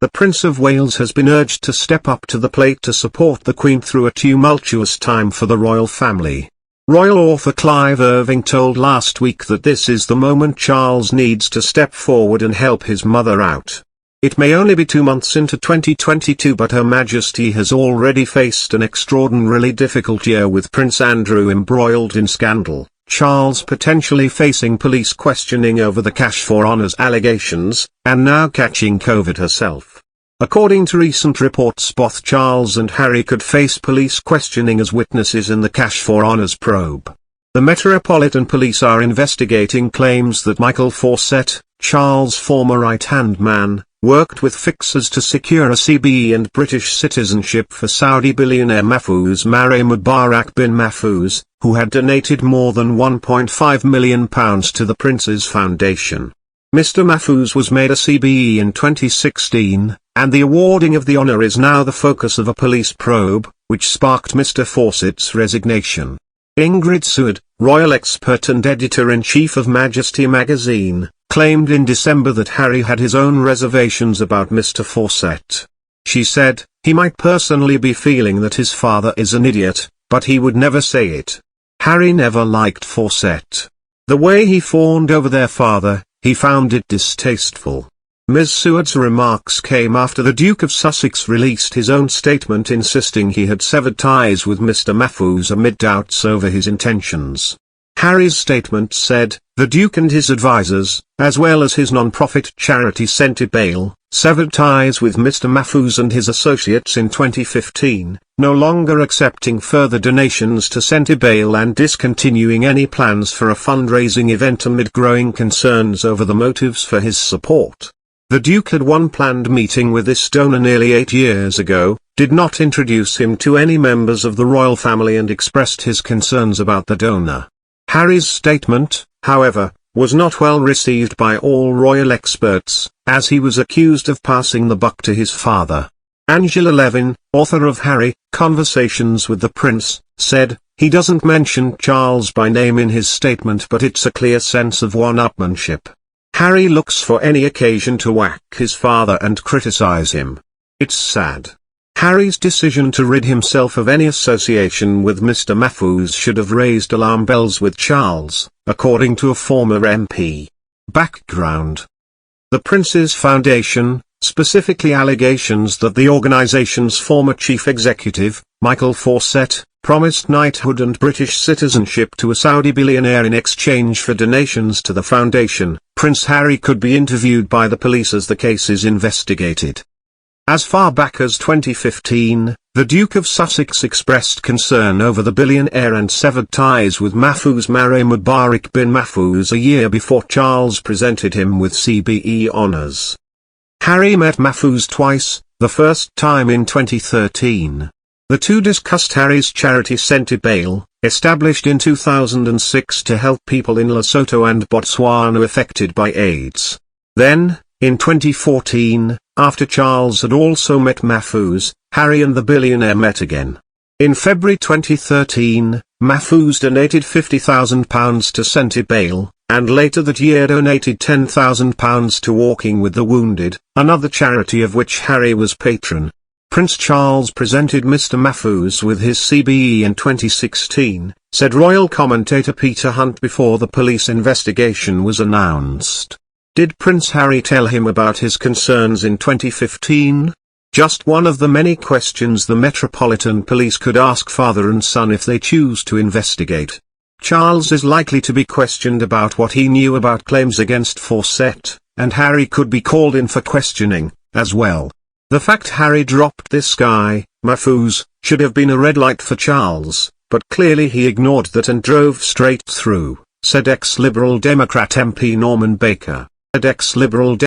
The Prince of Wales has been urged to step up to the plate to support the Queen through a tumultuous time for the royal family. Royal author Clive Irving told last week that this is the moment Charles needs to step forward and help his mother out. It may only be 2 months into 2022, but Her Majesty has already faced an extraordinarily difficult year with Prince Andrew embroiled in scandal, Charles potentially facing police questioning over the cash for honours allegations, and now catching COVID herself. According to recent reports, both Charles and Harry could face police questioning as witnesses in the cash for honours probe. The Metropolitan Police are investigating claims that Michael Fawcett, Charles' former right-hand man, worked with fixers to secure a CBE and British citizenship for Saudi billionaire Mahfouz Mareh Mubarak bin Mahfouz, who had donated more than £1.5 million to the Prince's foundation. Mr. Mahfouz was made a CBE in 2016, and the awarding of the honour is now the focus of a police probe, which sparked Mr. Fawcett's resignation. Ingrid Seward, royal expert and editor-in-chief of Majesty magazine, claimed in December that Harry had his own reservations about Mr. Fawcett. She said, "He might personally be feeling that his father is an idiot, but he would never say it. Harry never liked Fawcett. The way he fawned over their father, he found it distasteful." Ms. Seward's remarks came after the Duke of Sussex released his own statement insisting he had severed ties with Mr. Mahfouz amid doubts over his intentions. Harry's statement said, "The Duke and his advisers, as well as his non-profit charity Sentebale, severed ties with Mr. Mahfouz and his associates in 2015, no longer accepting further donations to Sentebale and discontinuing any plans for a fundraising event amid growing concerns over the motives for his support. The Duke had one planned meeting with this donor nearly 8 years ago, did not introduce him to any members of the royal family and expressed his concerns about the donor." Harry's statement, however, was not well received by all royal experts, as he was accused of passing the buck to his father. Angela Levin, author of Harry, Conversations with the Prince, said, "He doesn't mention Charles by name in his statement, but it's a clear sense of one-upmanship. Harry looks for any occasion to whack his father and criticize him. It's sad." Harry's decision to rid himself of any association with Mr. Mahfouz should have raised alarm bells with Charles, according to a former MP. Background: the Prince's foundation, specifically allegations that the organization's former chief executive, Michael Fawcett, promised knighthood and British citizenship to a Saudi billionaire in exchange for donations to the foundation. Prince Harry could be interviewed by the police as the case is investigated. As far back as 2015, the Duke of Sussex expressed concern over the billionaire and severed ties with Mahfouz Mareh Mubarak bin Mahfouz a year before Charles presented him with CBE honours. Harry met Mahfouz twice, the first time in 2013. The two discussed Harry's charity Sentebale, established in 2006 to help people in Lesotho and Botswana affected by AIDS. Then, in 2014, after Charles had also met Mahfouz, Harry and the billionaire met again. In February 2013, Mahfouz donated £50,000 to Sentebale, and later that year donated £10,000 to Walking with the Wounded, another charity of which Harry was patron. Prince Charles presented Mr. Mahfouz with his CBE in 2016, said royal commentator Peter Hunt before the police investigation was announced. Did Prince Harry tell him about his concerns in 2015? Just one of the many questions the Metropolitan Police could ask father and son if they choose to investigate. Charles is likely to be questioned about what he knew about claims against Fawcett, and Harry could be called in for questioning, as well. The fact Harry dropped this guy, Mahfouz, should have been a red light for Charles, but clearly he ignored that and drove straight through, said ex-Liberal Democrat MP Norman Baker. Ex-Liberal